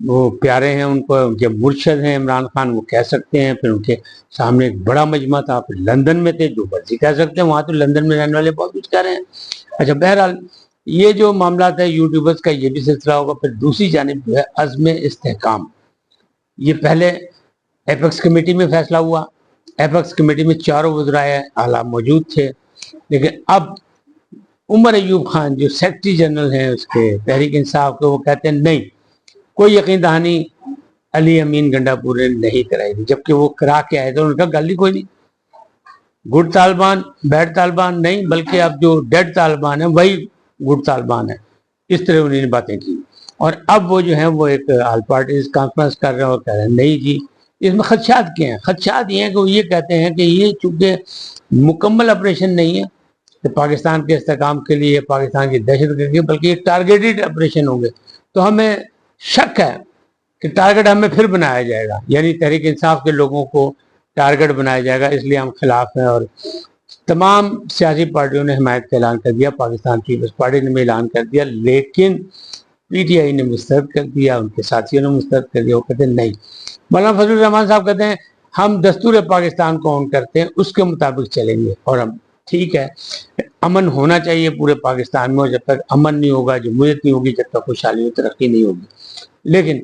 وہ پیارے ہیں ان کو، ان کے مرشد ہیں عمران خان، وہ کہہ سکتے ہیں. پھر ان کے سامنے ایک بڑا مجمع تھا، پھر لندن میں تھے، جو مرضی کہہ سکتے ہیں، وہاں تو لندن میں رہنے والے بہت کچھ کہہ رہے ہیں. اچھا بہرحال یہ جو معاملات ہے یوٹیوبرز کا، یہ بھی سلسلہ ہوگا. پھر دوسری جانب جو ہے عزم استحکام، یہ پہلے ایپیکس کمیٹی میں فیصلہ ہوا. ایپیکس کمیٹی میں چاروں وزرائے اعلیٰ موجود تھے، لیکن اب عمر ایوب خان جو سیکرٹری جنرل ہیں اس کے تحریک انصاف کے، وہ کہتے ہیں نہیں، کوئی یقین دہانی علی امین گنڈا پور نے نہیں کرائی تھی، جبکہ وہ کرا کے آئے تھے. ان کا گل ہی کوئی نہیں، گڈ طالبان بیڈ طالبان نہیں، بلکہ اب جو ڈیڈ طالبان ہیں وہی گڈ طالبان ہیں. اس طرح انہوں نے باتیں کی. اور اب وہ جو ہیں وہ ایک آل پارٹیز کانفرنس کر رہے ہیں اور کہہ رہے ہیں نہیں جی. اس میں خدشات کیا ہیں؟ خدشات یہ ہیں کہ وہ یہ کہتے ہیں کہ یہ چونکہ مکمل آپریشن نہیں ہے کہ پاکستان کے استحکام کے لیے، پاکستان کی دہشت گردی، بلکہ یہ ٹارگیٹڈ آپریشن ہوں گے، تو ہمیں شک ہے کہ ٹارگٹ ہمیں پھر بنایا جائے گا، یعنی تحریک انصاف کے لوگوں کو ٹارگٹ بنایا جائے گا. اس لیے ہم خلاف ہیں. اور تمام سیاسی پارٹیوں نے حمایت کا اعلان کر دیا. پاکستان پیپلز پارٹی نے بھی اعلان کر دیا، لیکن پی ٹی آئی نے مسترد کر دیا، ان کے ساتھیوں نے مسترد کر دیا. وہ کہتے ہیں نہیں. مولانا فضل الرحمان صاحب کہتے ہیں ہم دستور پاکستان کو آن کرتے ہیں، اس کے مطابق چلیں گے. اور ہم ٹھیک ہے، امن ہونا چاہیے پورے پاکستان میں، اور جب تک امن نہیں ہوگا، جمہوریت نہیں ہوگی، جب تک خوشحالی و ترقی نہیں ہوگی. لیکن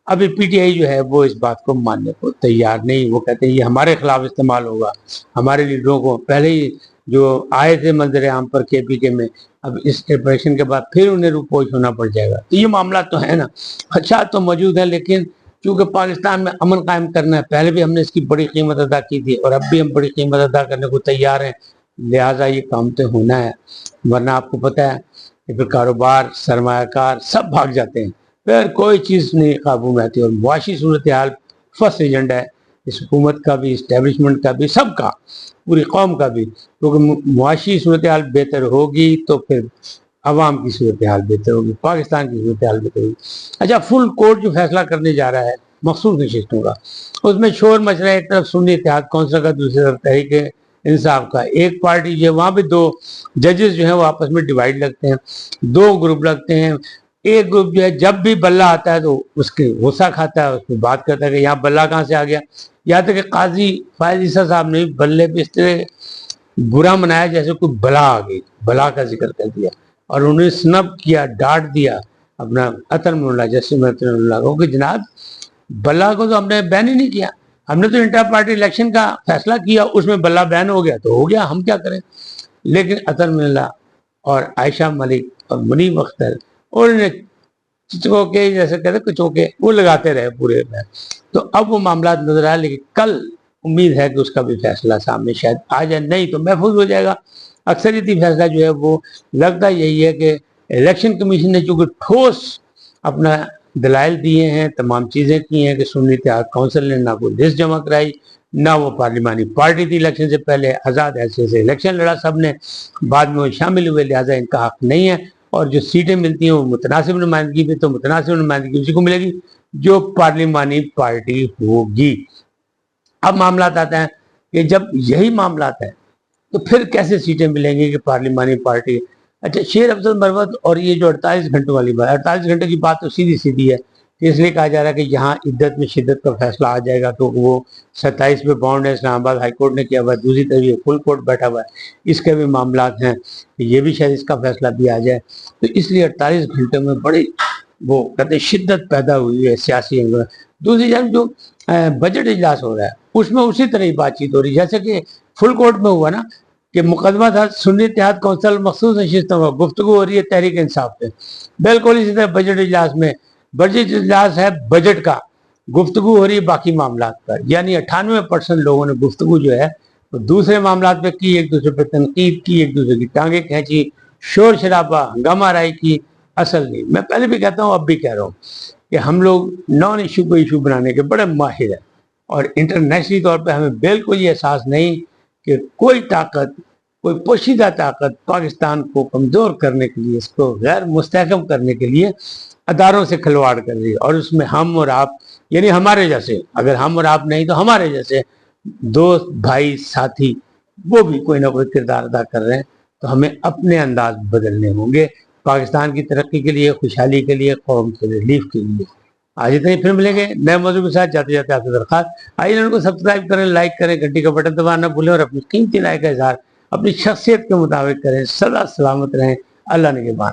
ابھی پی ٹی آئی جو ہے وہ اس بات کو ماننے کو تیار نہیں. وہ کہتے ہیں یہ ہمارے خلاف استعمال ہوگا. ہمارے لیڈروں کو پہلے ہی جو آئے تھے منظر عام پر کے پی کے میں، اب اس آپریشن کے بعد پھر انہیں روپوش ہونا پڑ جائے گا. تو یہ معاملات تو ہے نا، خدشات تو موجود ہیں، لیکن چونکہ پاکستان میں امن قائم کرنا ہے، پہلے بھی ہم نے اس کی بڑی قیمت ادا کی تھی اور اب بھی ہم بڑی قیمت ادا کرنے کو تیار ہیں. لہٰذا یہ کام تو ہونا ہے، ورنہ آپ کو پتہ ہے کہ پھر کاروبار، سرمایہ کار سب بھاگ جاتے ہیں، پھر کوئی چیز نہیں قابو میں آتی. اور معاشی صورتحال فرسٹ ایجنڈا ہے اس حکومت کا بھی، اسٹیبلشمنٹ کا بھی، سب کا، پوری قوم کا بھی. کیونکہ معاشی صورتحال بہتر ہوگی تو پھر عوام کی صورتحال بہتر ہوگی، پاکستان کی صورتحال بہتر ہوگی. اچھا فل کورٹ جو فیصلہ کرنے جا رہا ہے مخصوص نشستوں کا، اس میں شور مچ رہا ہے. ایک طرف سنی اتحاد کونسل کا، دوسری طرف تحریک انصاف کا. ایک پارٹی جو ہے وہاں پہ دو ججز جو ہیں وہ آپس میں ڈیوائیڈ لگتے ہیں، دو گروپ لگتے ہیں. ایک گروپ جو ہے جب بھی بلہ آتا ہے تو اس کے غصہ کھاتا ہے، اس پہ بات کرتا ہے کہ یہاں بلہ کہاں سے آ گیا. یہاں تک کہ قاضی فائز عیسیٰ صاحب نے بلے پہ اس طرح برا منایا جیسے کوئی بلا آ گئی، بلا کا ذکر کر دیا، اور انہوں نے سنب کیا، ڈانٹ دیا اپنا عطر من اللہ جسم عطر من اللہ کو کہ جناب بلا کو تو ہم نے بین ہی نہیں کیا، ہم نے تو انٹر پارٹی الیکشن کا فیصلہ کیا، اس میں بلا بین ہو گیا تو ہو گیا، ہم کیا کریں. لیکن عطر من اللہ اور عائشہ ملک اور منیب اختر اور انہیں چچوکے جیسے کہتے ہیں کچوکے وہ لگاتے رہے پورے میں. تو اب وہ معاملات نظر آئے، لیکن کل امید ہے کہ اس کا بھی فیصلہ سامنے شاید آ جائے، نہیں تو محفوظ ہو جائے گا. اکثریتی فیصلہ جو ہے وہ لگتا یہی ہے کہ الیکشن کمیشن نے چونکہ ٹھوس اپنا دلائل دیے ہیں، تمام چیزیں کی ہیں کہ سنی اتحاد کونسل نے نہ کوئی لسٹ جمع کرائی، نہ وہ پارلیمانی پارٹی تھی الیکشن سے پہلے، آزاد حیثیت سے الیکشن لڑا سب نے، بعد میں وہ شامل ہوئے، لہٰذا ان کا حق نہیں ہے. اور جو سیٹیں ملتی ہیں وہ متناسب نمائندگی بھی، تو متناسب نمائندگی اسی کو ملے گی جو پارلیمانی پارٹی ہوگی. اب معاملات آتا ہے کہ جب یہی معاملات ہیں تو پھر کیسے سیٹیں ملیں گی کہ پارلیمانی پارٹی. اچھا شیر افضل مروت اور یہ جو 48 گھنٹوں والی بات، 48 گھنٹے کی بات تو سیدھی سیدھی ہے کہ اس لیے کہا جا رہا ہے کہ یہاں عدت میں شدت کا فیصلہ آ جائے گا، کیونکہ وہ 27 پہ باؤنڈ ہے، اسلام آباد ہائی کورٹ نے کیا ہوا ہے، دوسری طرف یہ فل کورٹ بیٹھا ہوا ہے، اس کے بھی معاملات ہیں کہ یہ بھی شاید اس کا فیصلہ بھی آ جائے. تو اس لیے 48 گھنٹوں میں بڑی وہ کہتے ہیں شدت پیدا ہوئی ہے سیاسی انگل. دوسری جانب جو بجٹ اجلاس ہو رہا ہے اس میں اسی طرح ہی بات چیت ہو رہی ہے جیسے کہ فل کورٹ میں ہوا نا، کہ مقدمہ تھا سنی اتحاد کونسل مخصوص نشستوں کا، گفتگو ہو رہی ہے تحریک انصاف پہ. بالکل اسی طرح بجٹ اجلاس میں، بجٹ اجلاس ہے بجٹ کا، گفتگو ہو رہی ہے باقی معاملات پر. یعنی 98% لوگوں نے گفتگو جو ہے تو دوسرے معاملات پہ کی، ایک دوسرے پہ تنقید کی، ایک دوسرے کی ٹانگیں کھینچی، شور شرابہ، ہنگامہ آرائی کی. اصل نہیں، میں پہلے بھی کہتا ہوں اب بھی کہہ رہا ہوں کہ ہم لوگ نان ایشو کو ایشو بنانے کے بڑے ماہر ہیں، اور انٹرنیشنلی طور پہ ہمیں بالکل یہ احساس نہیں کہ کوئی طاقت، کوئی پوشیدہ طاقت پاکستان کو کمزور کرنے کے لیے، اس کو غیر مستحکم کرنے کے لیے اداروں سے کھلواڑ کر رہی ہے. اور اس میں ہم اور آپ، یعنی ہمارے جیسے، اگر ہم اور آپ نہیں تو ہمارے جیسے دوست، بھائی، ساتھی، وہ بھی کوئی نہ کوئی کردار ادا کر رہے ہیں. تو ہمیں اپنے انداز بدلنے ہوں گے پاکستان کی ترقی کے لیے، خوشحالی کے لیے، قوم کے ریلیف کے لیے. آج اتنا ہی، پھر ملیں گے نئے موضوع کے ساتھ. جاتے جاتے آپ سے درخواست، آئیے ان کو سبسکرائب کریں، لائک کریں، گھنٹی کا بٹن دبانا نہ بھولیں، اور اپنی قیمتی رائے کا اظہار اپنی شخصیت کے مطابق کریں. سدا سلامت رہیں. اللہ نگہبان.